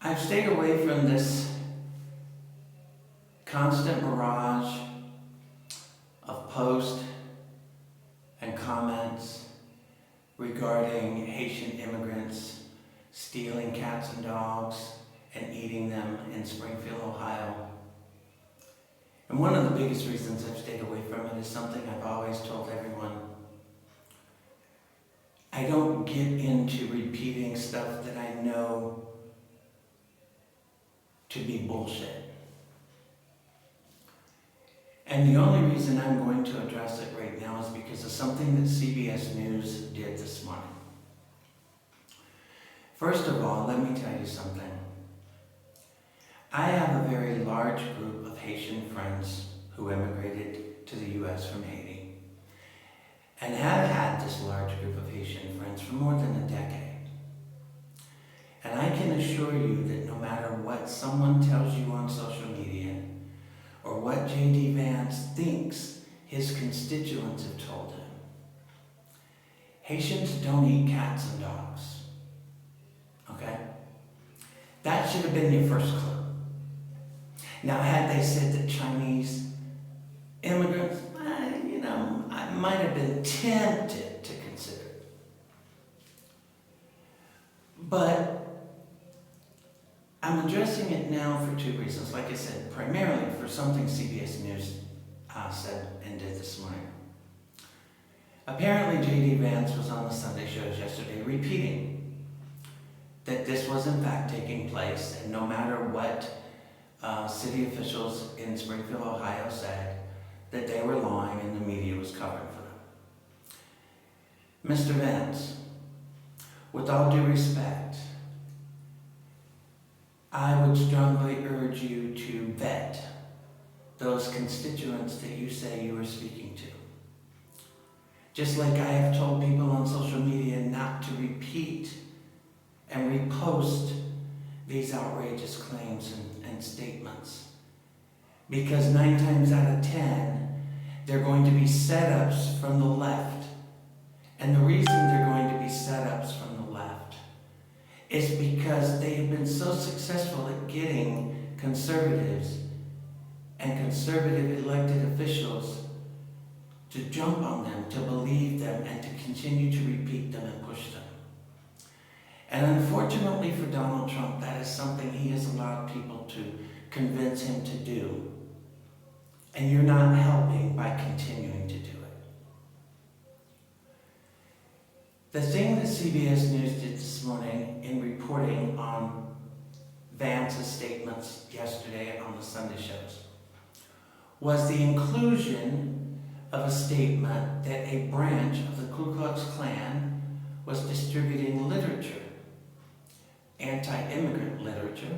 I've stayed away from this constant barrage of posts and comments regarding Haitian immigrants stealing cats and dogs and eating them in Springfield, Ohio. And one of the biggest reasons I've stayed away from it is something I've always told everyone. I don't get into repeating stuff that I know to be bullshit. And the only reason I'm going to address it right now is because of something that CBS News did this morning. First of all, let me tell you something. I have a very large group of Haitian friends who immigrated to the U.S. from Haiti, and have had this large group of Haitian friends for more than a decade. And I can assure you that no matter what someone tells you on social media, or what J.D. Vance thinks his constituents have told him, Haitians don't eat cats and dogs. Okay? That should have been your first clue. Now, had they said that Chinese immigrants, I might have been tempted to consider it. But I'm addressing it now for two reasons. Like I said, primarily for something CBS News said and did this morning. Apparently, J.D. Vance was on the Sunday shows yesterday repeating that this was in fact taking place, and no matter what city officials in Springfield, Ohio said, that they were lying and the media was covering for them. Mr. Vance, with all due respect, I would strongly urge you to vet those constituents that you say you are speaking to. Just like I have told people on social media not to repeat and repost these outrageous claims and statements. Because 9 times out of 10, they're going to be setups from the left. And the reason they're going to be setups from the left is because they have been so successful at getting conservatives and conservative elected officials to jump on them, to believe them, and to continue to repeat them and push them. And unfortunately for Donald Trump, that is something he has allowed people to convince him to do. And you're not helping by continuing to do it. The thing that CBS News did this morning in reporting on Vance's statements yesterday on the Sunday shows was the inclusion of a statement that a branch of the Ku Klux Klan was distributing literature, anti-immigrant literature,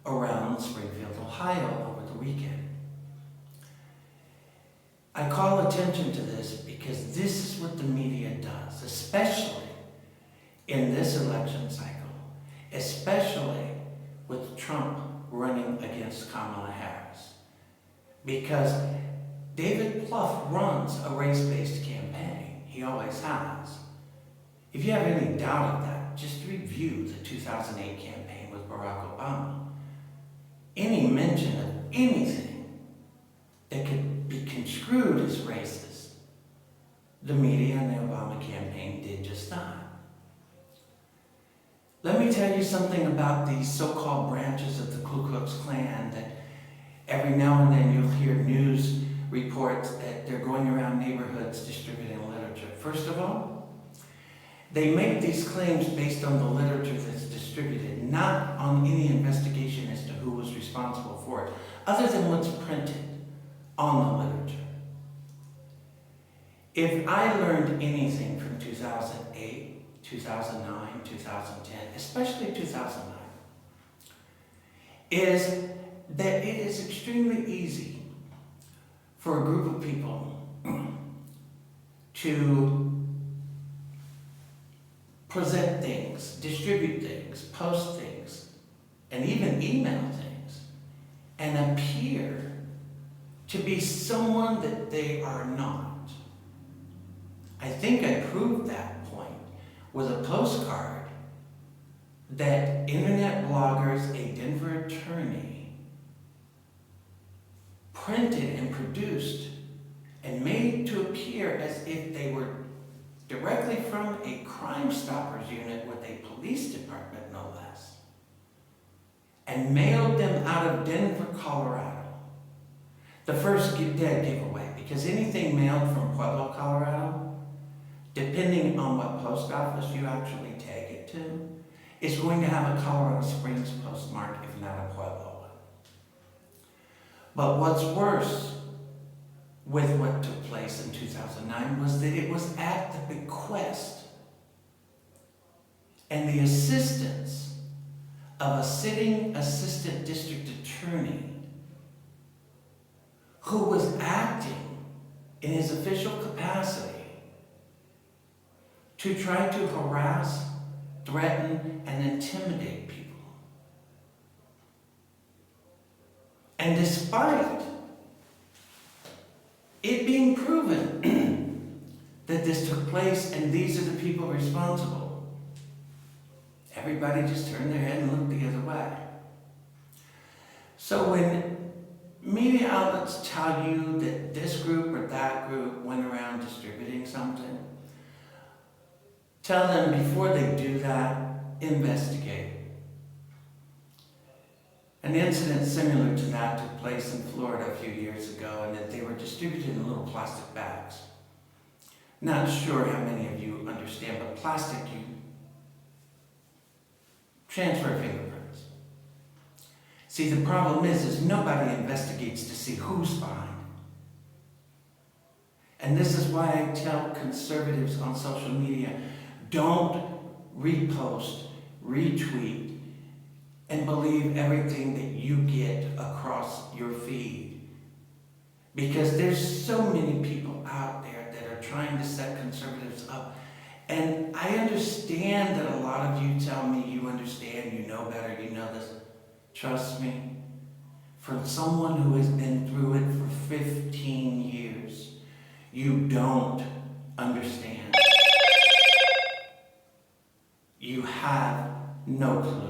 around Springfield, Ohio over the weekend. I call attention to this because this is what the media does, especially in this election cycle, especially with Trump running against Kamala Harris. Because David Plouffe runs a race-based campaign. He always has. If you have any doubt of that, just review the 2008 campaign with Barack Obama. Any mention of anything that could be construed as racist, the media and the Obama campaign did just that. Let me tell you something about these so-called branches of the Ku Klux Klan that every now and then you'll hear news reports that they're going around neighborhoods distributing literature. First of all, they make these claims based on the literature that's distributed, not on any investigation as to who was responsible for it, other than what's printed on the literature. If I learned anything from 2008, 2009, 2010, especially 2009, is that it is extremely easy for a group of people to present things, distribute things, post things, and even email things, and appear to be someone that they are not. I think I proved that point with a postcard that internet bloggers, a Denver attorney, printed and produced and made to appear as if they were directly from a Crime Stoppers unit with a police department, no less, and mailed them out of Denver, Colorado. The first dead giveaway, because anything mailed from Pueblo, Colorado, depending on what post office you actually tag it to, is going to have a Colorado Springs postmark, if not a Pueblo one. But what's worse with what took place in 2009 was that it was at the bequest and the assistance of a sitting assistant district attorney who was acting in his official capacity to try to harass, threaten, and intimidate people. And despite it being proven that this took place and these are the people responsible, everybody just turned their head and looked the other way. So when media outlets tell you that this group or that group went around distributing something, tell them before they do that, investigate. An incident similar to that took place in Florida a few years ago, and that they were distributed in little plastic bags. Not sure how many of you understand, but plastic, you transfer fingerprints. See, the problem is nobody investigates to see who's behind. And this is why I tell conservatives on social media, don't repost, retweet, and believe everything that you get across your feed. Because there's so many people out there that are trying to set conservatives up. And I understand that a lot of you tell me you understand, you know better, you know this. Trust me, from someone who has been through it for 15 years, you don't understand. You have no clue.